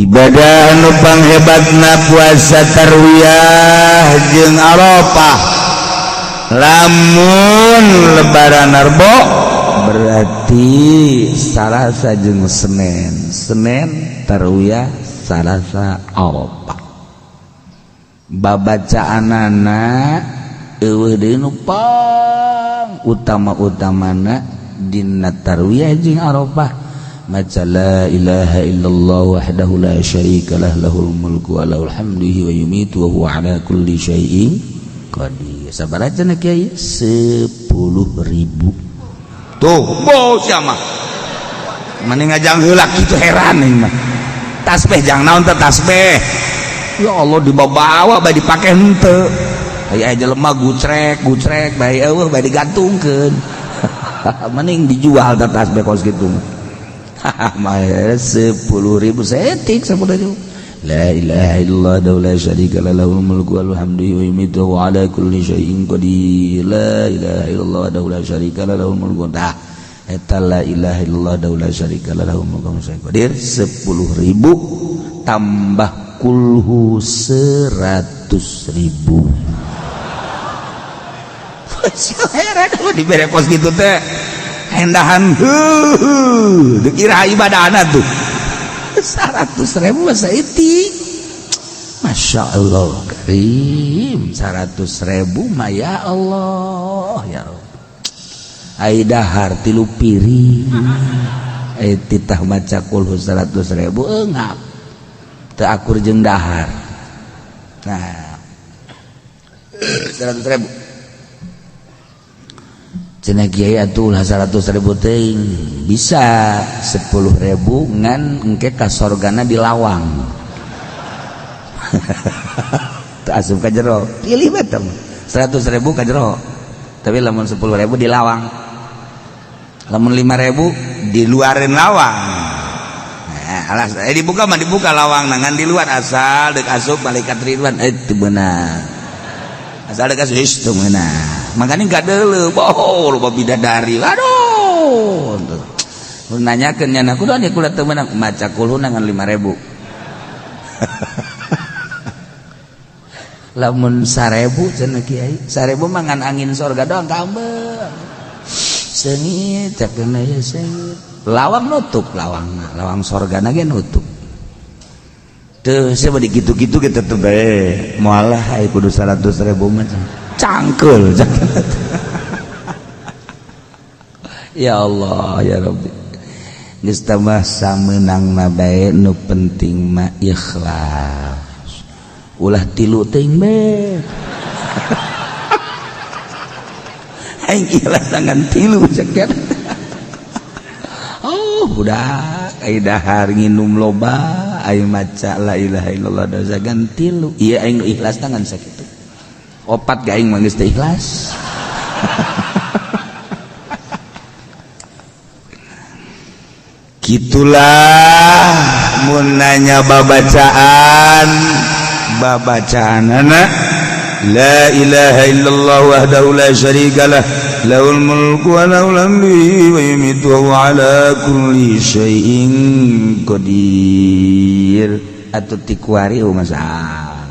ibadah anu panghebatna puasa tarwiyah jeung Arafah. Lamun lebaran Arba berarti Salasa jeung Senin tarwiyah, Salasa Arafah. Babacaanana eueuh deui nu utama-utamana dina tarwiyah jeung Arafah maca la ilaha illallah wahdahu la syarikalah lahul mulku wa lahul hamdu wa yumitu wa huwa ala kulli syai'in qadir. Sabaraha cenah kiai? 10.000. Tuh, bos mah. Mending ngajang heula kitu heran ini mah. Tasbih jang naon teh tasbih. Ya Allah dibawa bae dipake henteu. Aya jelema gucrek bae eueuh bae digantungkeun. Mending dijual teh tasbih kos kitu. Mah 10.000 setik 10.000. La ilaha illallah la syarika lahul mulku wal hamdu wa yumitu wa ala kulli syai'in qadir. La ilaha illallah la syarika lahul mulku ta eta la ilaha illallah la syarika lahul mulku wa syai'in qadir 10.000 tambah kulhu 100.000. Heran lu dibere kos gitu teh hendahan dikira ibadahna tuh 100.000 masa itu Masya Allah karim 100.000 mah ya Allah ya Allah aidahar 3 piring titah maca kulhu 100.000 eungap teu akur jeung dahar. Nah 100.000 cenah kiai atuh ulah 100.000 teuing bisa 10.000 ngan engke ka sorgana di lawang. Teu asup ka jero pilih bae 100.000 ka jero tapi lamun 10.000 di lawang, lamun 5.000 di luarin lawang. Nah alas dibuka mah dibuka lawang ngan di luar asal deuk asup malaikat ridwan teu beunang asal deuk asup teu beunang. Makanya gak dulu, boh, lupa bidadari, aduh. Nanyakeun nya aku doang kula teu meunang maca kulhu nangan 5.000. Lamun 1.000 cenah kiai, 1.000 mangan angin sorga doang kambeng. Seungit cakeuna ya seungit. Lawang nutup lawang sorgana ge nutup. Teu sia bade kitu-kitu kitu teh bae. Moalah ai kudu 100.000 mah. Cangkel ya Allah ya Rabbi geus tambah samenangna bae nu penting mah ikhlas ulah 3 teuing bae aing ikhlas tangan 3 ceker oh budak ai dahar nginum loba ai maca la ilaha illallah dasagan 3 ieu aing ikhlas tangan sakitu 4 ga aing mah geus teu ikhlas. Gitulah mun nanya babacaanana la ilaha illallah wahdahu la syarikalah lahul mulku wa lahul hamdu wa yumitu wa ala kulli syai'in qadir. Atuh tikuari masalah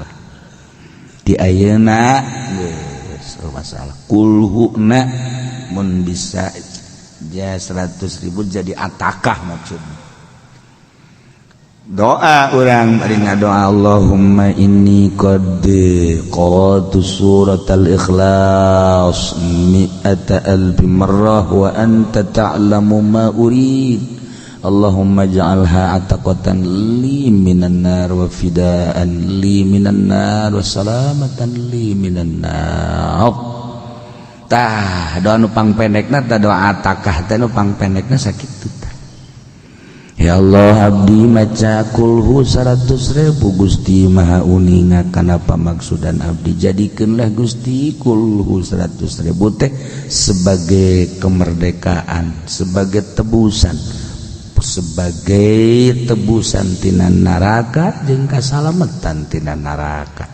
di ayeuna geus masalah kulhuna mun bisa ja 100.000 jadi atakah maksudna. Doa urang bari ngadoa Allahumma inni qad qara'tu suratal ikhlas 100,000 marrah wa anta ta'lamu ma urid. Allahumma ja'alha ataqatan li minan nar wa fidaan li minan nar wa salamatan li minan nar. Tah doa nu pangpendekna tah doa atakah teh nu pangpendekna sakitu tah. Ya Allah abdi maca kulhu 100.000 Gusti maha uninga kana pamaksudan abdi jadikeunlah Gusti kulhu 100.000 teh sebagai kemerdekaan, sebagai tebusan tina neraka jeung kasalamatan tina neraka.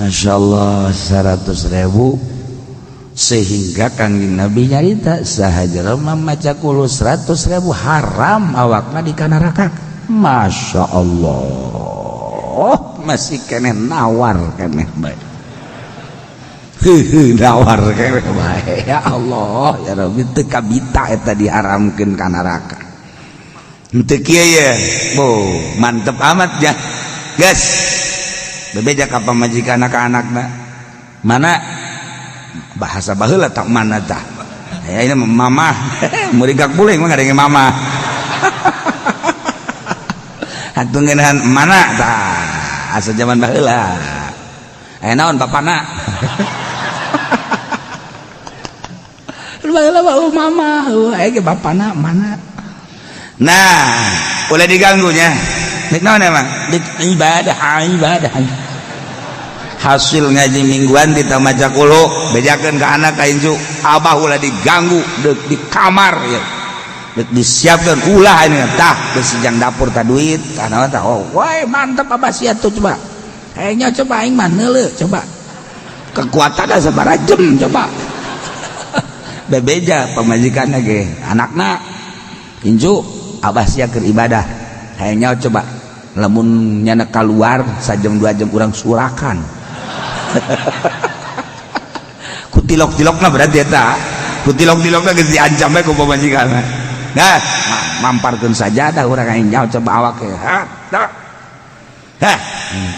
Masya Allah 100.000 sehingga kangjeng Nabi nyarita saha jelema maca kulhu 100.000 haram awakna di neraka. Masya Allah masih keneh nawar keneh baik nawar keneh baik ya Allah ya Rabbi teu kabita eta diharamkeun ka neraka teu kieu ye mantep amat ya gas bebeja ka pamajikanna ka anakna mana bahasa baheula tak mana tah ya ini mama murigak puling mah ngadenge mama hatungeunhan mana tah asa zaman baheula aya naon bapana baheula bae mama aya ge bapana mana nah boleh diganggunya dik naon emang dik ibadah hasil ngaji mingguan di tamaja kulo bejakeun ka anak ka inju abah ulah diganggu deuk di kamar ya disiapkan ulah ini tah besijang dapur ta duit kana tah woi mantap abah sia tuh coba kayaknya coba aing mah neuleuh coba kekuatan sabaraha jam coba bebeja pamajikanna ge anakna inju abah sia keur ibadah kayaknya coba lamun nyana keluar sajam 2 jam urang surakan kutilok-tilokna berarti eta kutilok-tilokna geus diancam we ku pamajikanna nah mamparkeun sajadah urang aing nyaho coba awak ge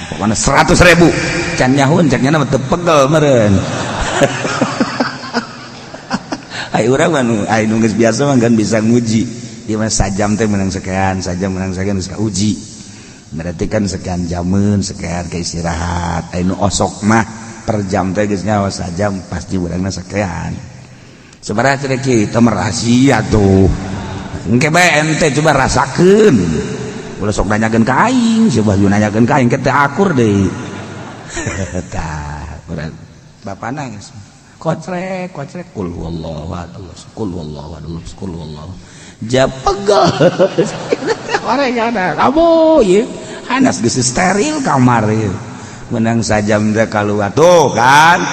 pokona 100.000 can nyahoun cek nyana teu pegel meureun ai urang mah ai nu geus biasa mah kan bisa nguji ieu mah sajam teh menang sekian sajam menang sekian geus uji berarti kan sekian jamun sekian ke istirahat ai nu osok mah per jam teh geus nyawa sajam pasti urangna sekian sabaraha cenah kieu teh rahasia tuh engke bae ente coba rasakeun ulah sok nanyakeun ka aing coba you nanyakeun ka aing teh akur deui tah urang bapana geus kocrek kul huwallahu ahad kul huwallahu ahad kul huwallahu japegel orangna abo ieu hanas geus steril kamar ieu menang sajam teh kaluar tuh kan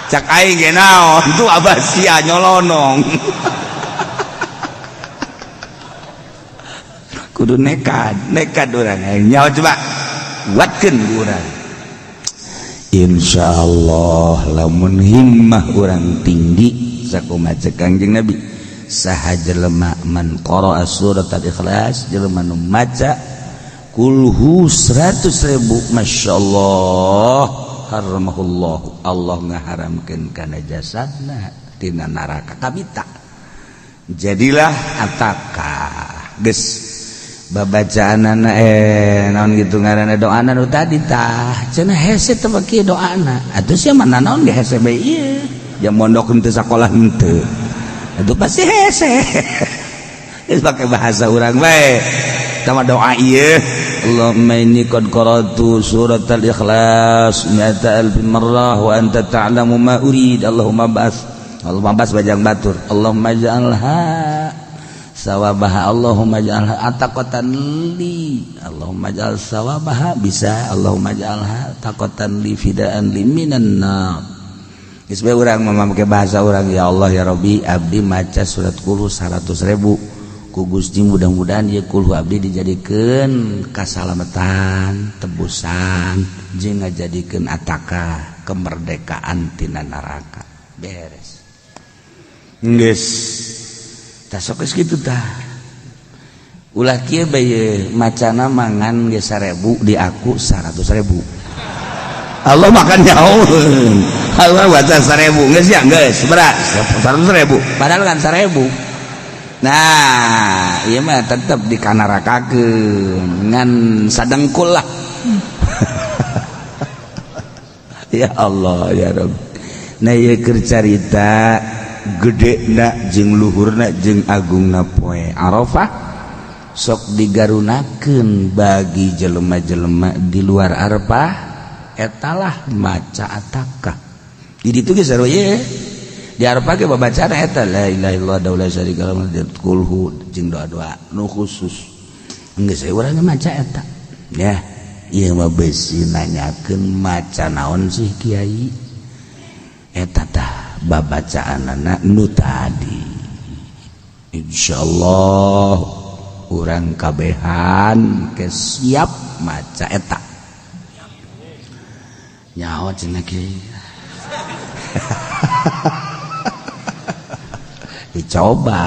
cak aing ge naon tuh abah sia nyolonong kudu nekat urang nyawa coba buatkeun urang insyaallah lamun himmah urang tinggi sakumaha cek Kangjeng Nabi saha jelema man qara'a surat al-ikhlas jelema nu maca kulhu 100.000 masyaallah haramahullah Allah ngaharamkeun kana jasadna tina neraka kabita jadilah ataka geus babacaanana naon gitu ngaranna doana nu tadi tah cenah hese teh kieu doana atuh sia mana naon ge hese bae ieu jam mondok henteu sakola henteu atuh pasti hese geus pake bahasa urang bae tama doa ieu Allahumma inni qad qara'tu surat al-ikhlas 100,000 marrah wa anta ta'lamu ma urid Allahumma bas bajang batur Allahumma ja'alha sawabaha Allahumma ja'alha ataqatan li Allahumma ja'al sawabaha bisa Allahumma ja'alha taqatan li fidaan li minan nar geus bae urang mah make bahasa urang ya Allah ya Rabbi abdi maca surat kulhu 100.000 ku Gusti mudah-mudahan ieu kulhu abdi dijadikeun kasalamatan tebusan jeung ngajadikeun ataka kemerdekaan tina neraka beres geus tah sok geus kitu tah ulah kieu bae macana mangan ge 1.000 di aku 100.000 Allah makan nyahoun Allah baca 1.000 geus ya geus berat 100.000 padahal kan 1.000 nah ieu mah tetep dikanarakakeun ngan sadengkul lah ya Allah ya Rabb nah ieu keur carita gedena jeung luhurna jeung agungna poe Arafah sok digarunakeun bagi jelema-jelema di luar Arafah etalah maca atakah di ditu ge saroye di Arafah ge babacana eta la ilaha illallah daula syarika lahu kulhu jeung doa-doa nu khusus geus urang maca eta ya ieu mah beusi nanyakeun maca naon sih kiai eta tah babacaanana nu tadi insyaallah urang kabehan ke siap maca eta nyaho cenah kieu dicoba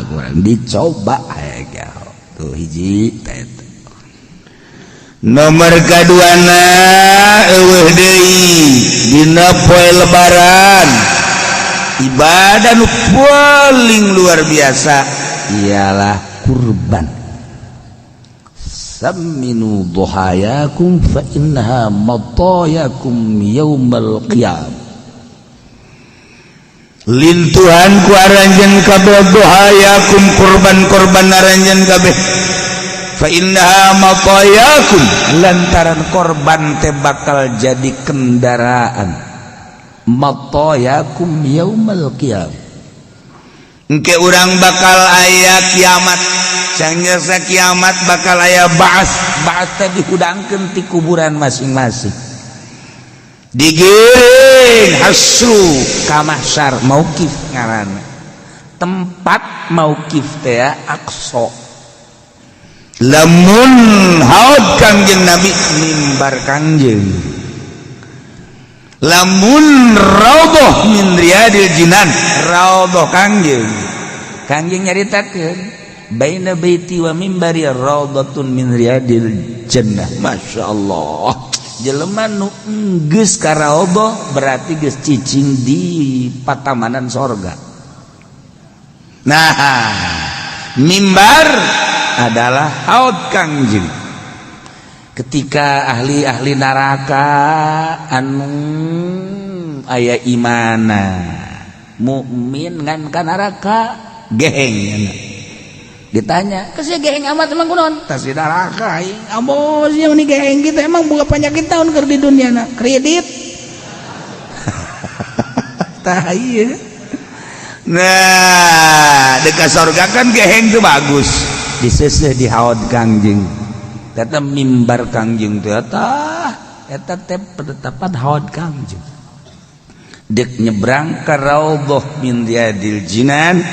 kurang dicoba aya tuh hiji eta nomor kaduana eueuh deui dina poe lebaran ibadah nu paling luar biasa ialah kurban samminu dhuhayakum fa innaha matayakum yaumal qiyam lintuhan ku aranjeun kabeh dhuhayakum kurban-kurban aranjeun kabeh fa innaha matayakum lantaran korban teh bakal jadi kendaraan matayakum yaumal qiyam engke urang bakal aya kiamat sanggeus kiamat bakal aya ba'ats teh dihudangkeun ti kuburan masing-masing digiring hasru ka mahsyar mauqif ngaranna tempat mauqif teh aqsa lamun haud kangjeng Nabi mimbar kangjeng lamun raudhah min riyadil jinan raudhah kangjeng nyaritakeun baina baiti wa mimbari raudhatun min riyadil jannah masyaallah jelema nu geus ka raudhah berarti geus cicing di patamanan sorga nah mimbar adalah haud kangjeng ketika ahli-ahli neraka anu aya imana mukmin ngan ka neraka geheng ditanya kasih geheng amat emang kunaon tas di neraka amos yang ini geheng kita emang buka penyakit tahun keur di dunia na kredit tah ieu nah dekat surga kan geheng tuh bagus diseseh di haud kangjeng eta mimbar kangjeng teh eta teh penetapan haud kangjeng dek nyebrang ka raudhah min riyadil jinan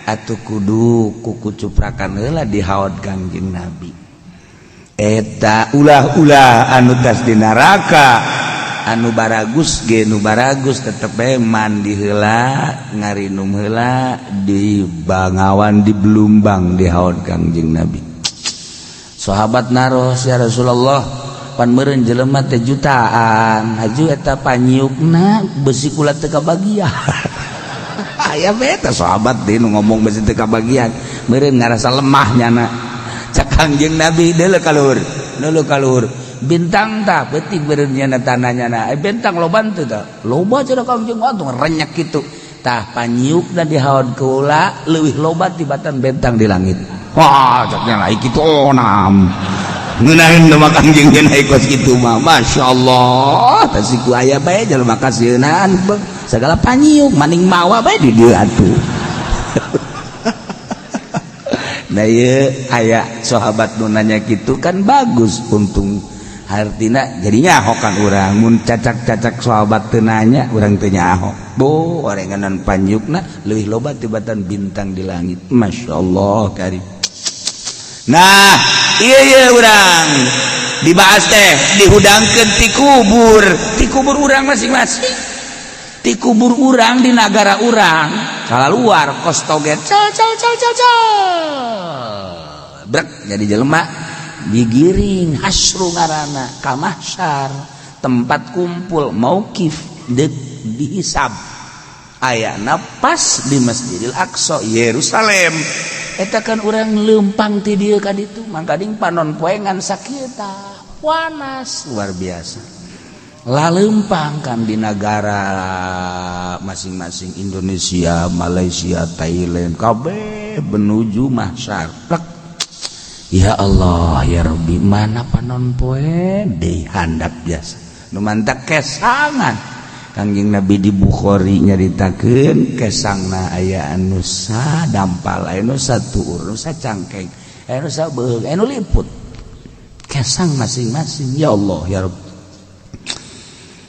atuh kudu kuku cuprakan heula di haud kangjeng Nabi eta ulah-ulah anu tas di neraka anu baragus ge nu baragus tetep bae mandi heula ngarinum heula di bangawan di belumbang di haud kangjeng Nabi sahabat naros ya Rasulullah pan meureun jelema teh jutaan haju eta panyiukna besi kula teu kabagian aya beta sahabat teh nu ngomong besi teu kabagian meureun ngarasa lemah nyana cak kangjeng Nabi deuleu kaluhur bintang tah peuting meureun nyana tananyana bintang loban teu tah loba cenah kangjeng atuh renyek kitu tah panyiukna di haud kula leuwih loba tibatan bentang di langit wah caknya lain gitu onam ngenahin nama kangjeng jen haikos gitu mah masyaallah tasiku aya bae jelema kasieunaan segala panyiuk maning mawa bae di dieu atuh nah ieu aya sahabat nu nanya kitu kan bagus untung artina jadinya ahokan urang mun cacak-cacak sahabat teu nanya urang teu nyaho bo orenganan panyiukna leuwih loba tibatan bintang di langit masyaallah karim. Nah iya urang dibahas teh dihudangkeun ti kubur urang masing-masing ti kubur urang di nagara urang kalaluar kos toget brek jadi jelema digiring hasru ngaranna ka mahsyar tempat kumpul mauqif dihisab ayana pas di Masjidil Aqsa Yerusalem eta kan urang leumpang ti dieu ka ditu mangkading panon poe ngan sakieu panas luar biasa laleumpang kan di negara masing-masing Indonesia, Malaysia, Thailand kabeh menuju mahsyar plek ya Allah ya Rabbi mana panon poe deui handap biasa nu mantak kesangan Kangjeng Nabi di Bukhari nyaritakeun kesangna aya anu sadampal aya anu satuur anu sacangkeng aya anu sabeug aya anu liput kesang masing-masing ya Allah ya Rabb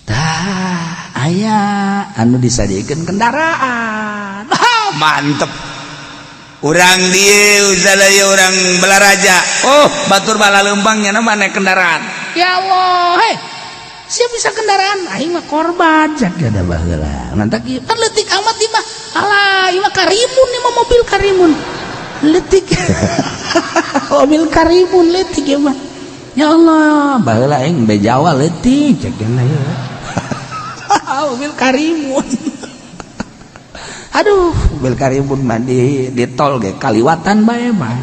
tah aya anu disadiekeun kendaraan mantep urang dieu uzalaya urang Balaraja. Oh, batur bala lembangnya nama naik kendaraan. Ya Allah, siapa bisa kendaraan? Aing mah korban cak ada baheula. Nanti kan leutik amat ieu mah. Alah, ieu mah Karimun, ieu mah mobil Karimun. Leutik. Mobil Karimun leutik ieu mah. Ya Allah, baheula aing be Jawa leutik cek kana ieu. Mobil Karimun. Aduh, mobil Karimun mah di tol ge kaliwatan bae mah.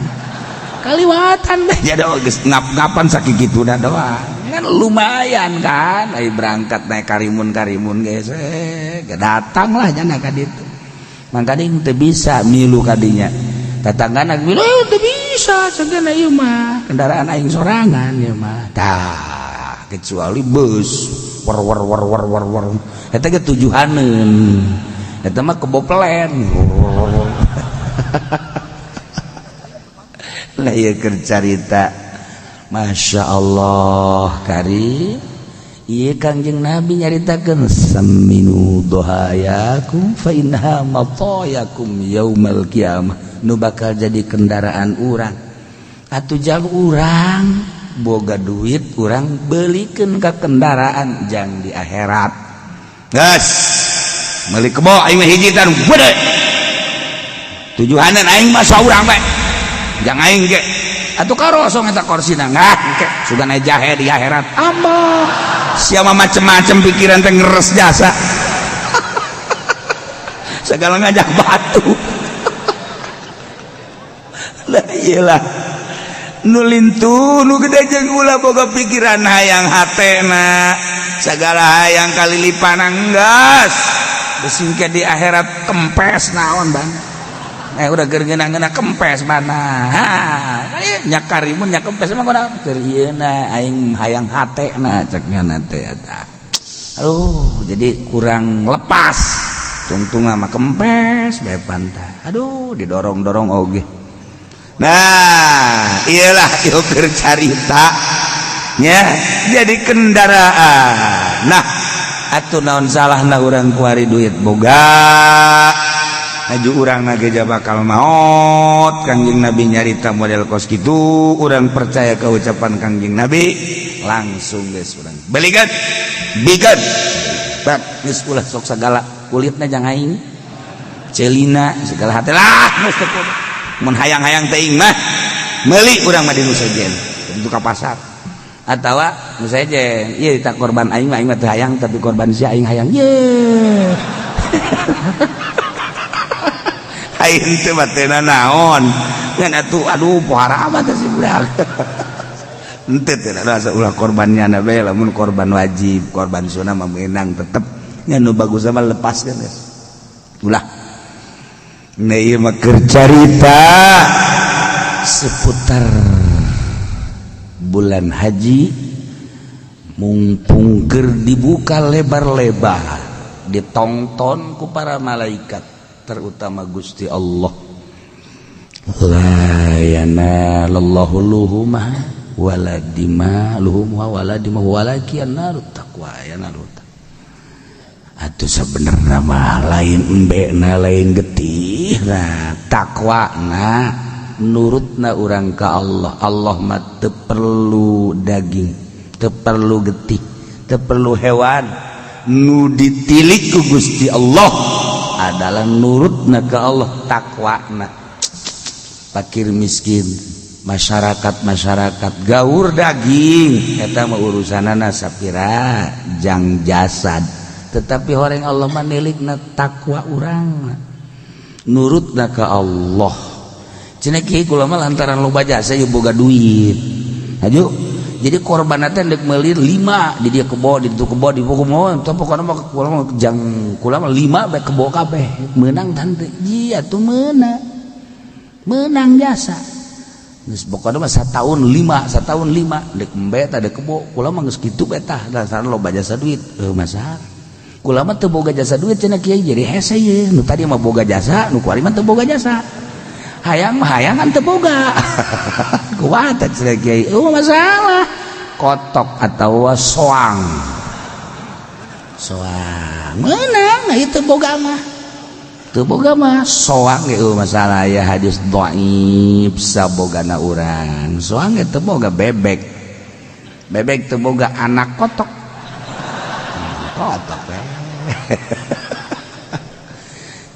Kaliwatan bae jadi geus ngap-ngapan sakikituna doang. Kan lumayan kan, ai berangkat naik Karimun geus datanglah nya ka ditu. Mangka deui teu bisa milu kadinya. Tatanggana milu teu bisa sagana ieu mah. Kendaraan aing sorangan ieu mah. Tah, kecuali bus. War. Eta ge tujuaneun. Eta mah keboplen. Lah ieu keur carita. Masya Allah kari. Ieu Kangjeng Nabi nyaritakeun saminu dohayakum fa innaha matayakum yaumal qiyamah. Nu bakal jadi kendaraan urang. Atuh jang urang boga duit urang beulikeun ka kendaraan jang di akhirat. Gas. Meuli kebo aing mah hiji tan gede. Tujuanan aing mah saurang bae. Jang aing ge atuh karosong eta korsina ngah engke sugan aya jahe di akhirat. Ampun. Sia mah macem-macem pikiran teh ngeres jasa. Segala ngajak batu. Lah iyalah. Nu lintu nu gede jeung ulah boga pikiran hayang hatena. Sagala hayang kalilipan anggas. Besingke di akhirat kempes naon bang. Udah geurgeuna-geuna kempes mana. Nya Karimun nya kempes mah kunaon keur ieuna aing hayang hatena cekna teh eta. Aduh, jadi kurang lepas. Tungtung mah kempes bae pantah. Aduh, didorong-dorong oge. Nah, iyalah ieu keur carita nya jadi kendaraan. Nah, atuh naon salahna urang kuari duit boga. Aju urang nageja bakal maot. Kangjeng Nabi nyarita model kos kitu, urang percaya ke ucapan Kangjeng Nabi, langsung geus urang beligat bigat tak geus ulah sok sagala kulitna jang aing celina segala hate lah geus teu kudu mun hayang-hayang teuing mah meuli urang mah di nu sejen itu ka pasar atawa nu sejen ieu tak korban aing mah teu hayang tapi korban si aing hayang ye aing teh batena naon ngan atuh aduh pohara amat si budak henteu teh rasa ulah korbannya na bae lamun korban wajib korban sunah mah meunang tetep nya nu bagus mah lepaskeun geus ulah nah ieu mah keur carita seputar bulan haji mumpung keur dibuka lebar-lebar ditonton ku para malaikat terutama Gusti Allah. La yanalallahu luhumah wala dimaluhum wala dimahu walakin narut taqwa ya narut. Atuh sabenerna mah lain embena lain getih nah taqwana nurutna urang ka Allah. Allah mah teu perlu daging, teu perlu getih, teu perlu hewan. Nu ditilik ku Gusti Allah adalah nurutna ke Allah takwakna. Fakir miskin masyarakat gaur daging eta mah urusanana sapira jang jasad tetapi horeng Allah manilikna takwa urang nurutna ke Allah. Cenah kieu kula mah lantaran loba jasa ieu boga duit aju jadi korban teh dek meuli 5 di dia kebo di ditu kebo di pokokna teu pokona mah kula mah jang kula mah 5 bae kebo kabeh meunang tante ieu atuh meunang jasa geus pokona mah satahun 5 dek embe tah dek kebo kula mah geus kitu bae tah dasar loba jasa duit masalah kula mah teu boga jasa duit cenah kieu jadi hese ieu nu tadi mah boga jasa nu kuari mah teu boga jasa hayang mah hayangan teu boga kuat cenah kieu masalah kotok atau soang meunang nah itu boga mah teu boga mah soang ge masalah aya hadis dhaif sabogana urang soang ge teu boga bebek teu boga anak kotok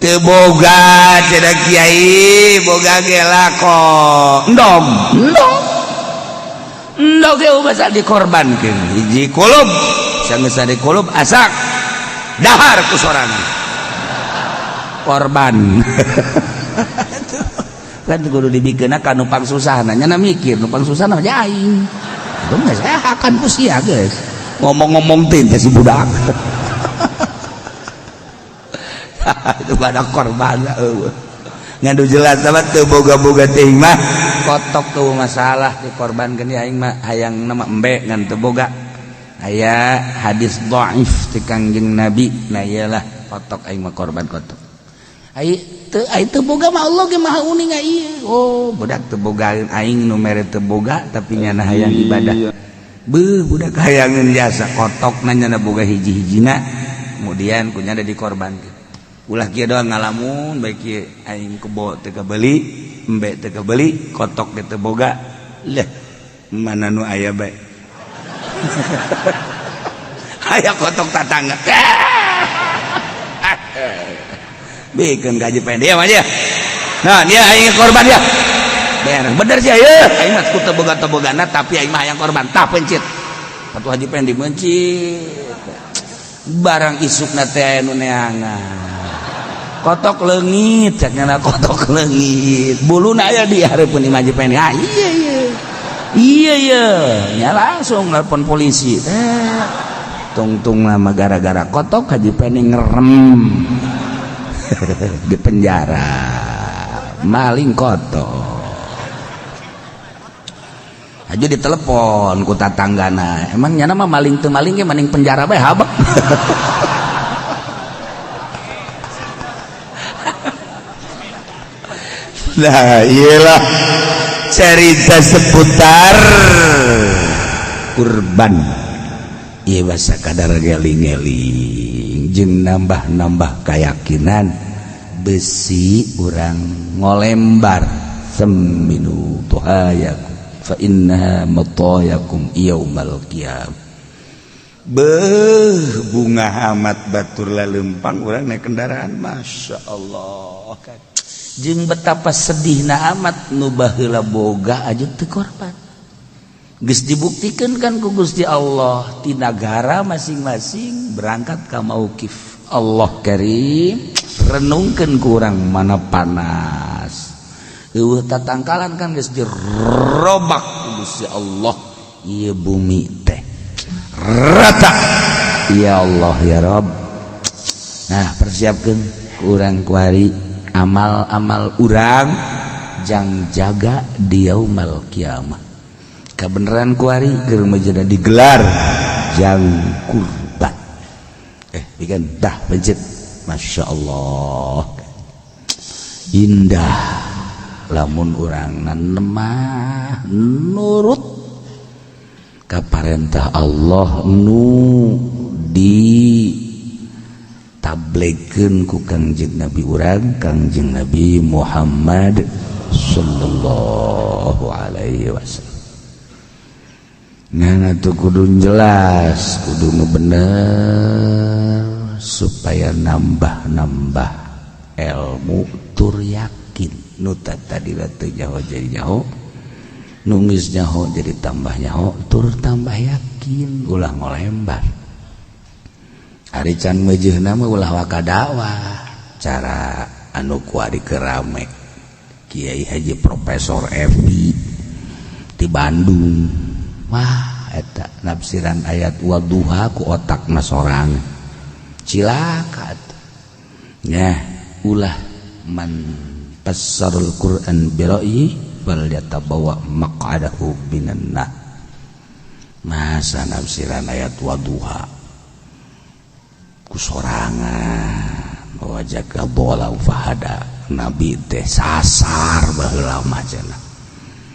teu boga cenah kiai boga ge kok endog ge basa dikorbankeun hiji kulub sanggeus dikulub asak dahar ku sorangan korban kan kudu dibikeun ka numpang susahna nya mikir numpang susahna mah aing itu mah saya akan ku sia geus ngomong-ngomong teh si budak itu pada korban ngadu jelas sama teu boga-boga teuing mah kotok tuh masalah dikorbankeun di aing mah hayang nama embe ngan teu boga aya hadis dhaif ti Kangjeng Nabi nah iyalah kotok aing mah korban kotok ai teu boga mah Allah ge maha uning ieu oh budak teu boga aing nu mere teu boga tapi nyana hayang ibadah beuh budak hayangeun jasa kotok nanya boga hiji-hijina kemudian kunya ada dikorbankeun ulah kieu doang ngalamun bae kieu aing kebo teu kabeuli embe teu kabeuli kotok ge teu boga leh mana nu aya bae aya kotok tatangga bikin gaji pendek ya mah dia nah dia aing korban ya bener sih ya aing mah teu boga-bogana tapi aing mah hayang korban tah pencit atuh haji pendek mencit barang isukna teh nu neangan kotok leungit cenah kotok leungit buluna aya di hareupeun imah haji pendek ah iya nya langsung nelpon polisi tungtung lama gara-gara kotok haji pendek ngerem di penjara maling kotok aja ditelepon ku tatanggana emang nyana mah maling teu maling ge maning penjara bae habek nah iyalah cerita seputar kurban ieu basa kadar geling-geling jeung nambah-nambah keyakinan besi urang ngolembar seminu tuhayakum fa innaha matayakum yaumal qiyam beuh bunga amat batur lalempang urang naik kendaraan masya Allah kan jeung betapa sedihna amat nu baheula boga aja teu korban geus dibuktikeun kan ku Gusti Allah ti nagara masing-masing berangkat ka mauqif Allah Karim renungkeun ku urang mana panas eueuh tatangkalan kan geus dirobak ku Gusti Allah ieu bumi teh rata ya Allah ya Rabb nah persiapkeun ku urang ku hari amal-amal urang jang jaga di yaumul kiamah kabeneran ku hari keur mejana digelar jang kurban bikin dah pencet masya Allah indah lamun urang nemah nurut ka parentah Allah nu di tablegkeun ku Kangjeng Nabi urang Kangjeng Nabi Muhammad sallallahu alaihi wasallam ngana tuh kudu jelas kudu nu bener supaya nambah-nambah ilmu tur yakin nu tadi teu nyaho jadi nyaho nu geus nyaho jadi tambah nyaho tur tambah yakin ulah ngolembar ari can meujeunna mah ulah wakadawa cara anu kuari kerame Kiai Haji Profesor Evi di Bandung wah eta nafsiran ayat wadduha ku otakna sorang cilaka nya ulah man fassarul Quran bi ra'yi bal yatabawa maq'adahu minan nar masa nafsiran ayat wadduha kusorangan wajaka bola fahada nabi teh sasar baheula mah cenah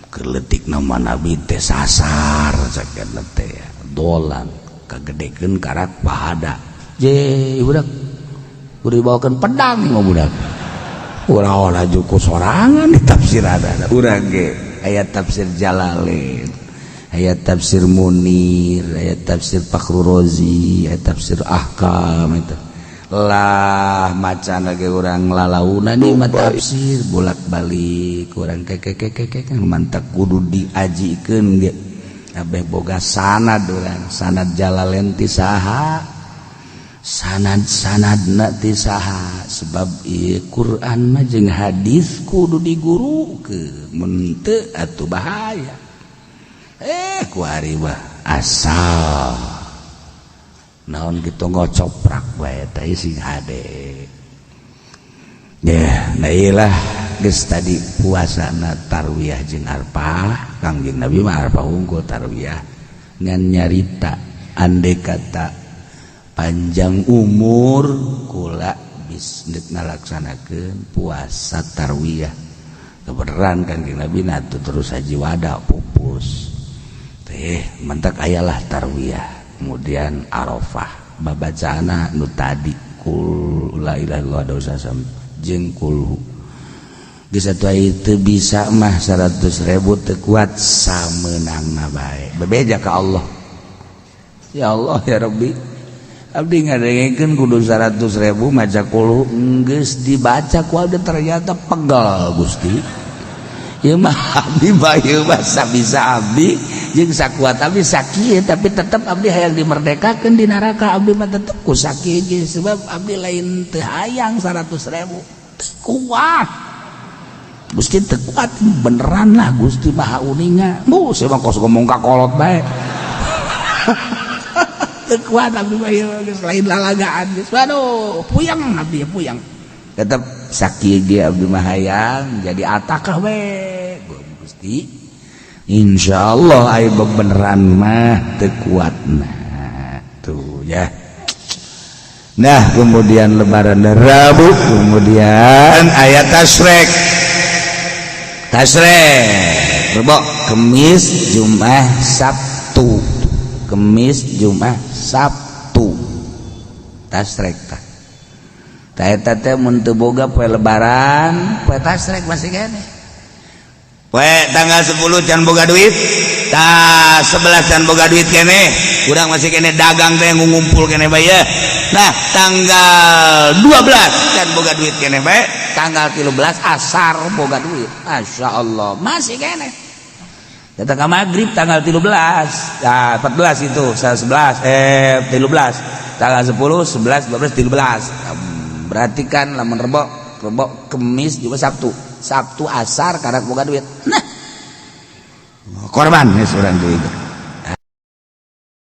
keleutik nama nabi teh sasar sakeuna teh dolan kagedekeun karak fahada je budak kudu dibawakeun pedang mah budak ulah-ulah juku sorangan di tafsiran urang ge aya tafsir Jalalain, aya tafsir Munir, aya tafsir Fakhrul Razi, aya tafsir Ahkam itu lah macan lagi urang lalauna di mata tafsir bolak-balik urang keke mantap kudu diajikeun ge kabeh boga sanad urang sanad Jalalain ti saha sanad-sanadna ti saha sebab ieu Quran mah jeung hadis kudu digurukeun mun teu atuh bahaya ku ari mah asal naon kitu ngocoprak bae teh sing hade ya nah iyalah geus tadi puasana tarwiyah jeung arfah Kangjeng Nabi mah arfah unggul tarwiyah ngan nyarita andai kata panjang umur kula bisa ngalaksanakeun puasa tarwiyah kebenaran Kangjeng Nabi natu terus haji wada pupus teh mentak ayalah tarwiyah kemudian Arafah babacana nu tadi kul la ilaha illallah dosa sam jeung kulhu geus atuh itu bisa mah 100.000 teu kuat sameunangna bae bebeja ka Allah ya Allah ya Rabbi abdi ngadengekeun kudu 100.000 maca kulhu geus dibaca ku abdi ternyata pegal Gusti ieu mah abdi bae mah sabisa abdi jeung sakuat abdi sakieu tapi tetep abdi hayang dimerdekakeun di neraka abdi mah tetep ku sakieu ge sebab abdi lain teu hayang 100.000 kuat Gusti teu kuat beneran lah Gusti Maha Uninga bu saya mah kos ngomong ka kolot bae teu kuat abdi mah ieu geus lain lalagaan geus waduh puyeng abdi puyeng tetep sakieu ge abdi mah hayang jadi atakah we Gusti insyaallah aya beneran mah teu kuatna tuh ya nah kemudian lebaran Rabu kemudian aya tasrek Rebo Kemis Jumat Sabtu Kemis Jumat Sabtu tasrek tah eta teh mun teu boga poe lebaran poe tasrek masih keneh poe tanggal 10 can boga duit tah 11 can boga duit keneh urang masih keneh dagang teh ngumpul keneh bae ya nah tanggal 12 can boga duit keneh bae tanggal 13 asar boga duit masyaallah masih keneh eta ka magrib tanggal 13 nah 14 itu 11 13 tanggal 10 11 12 13 berarti kan lamun rebo Kemis juga Sabtu asar karek boga duit nah korban geus urang deui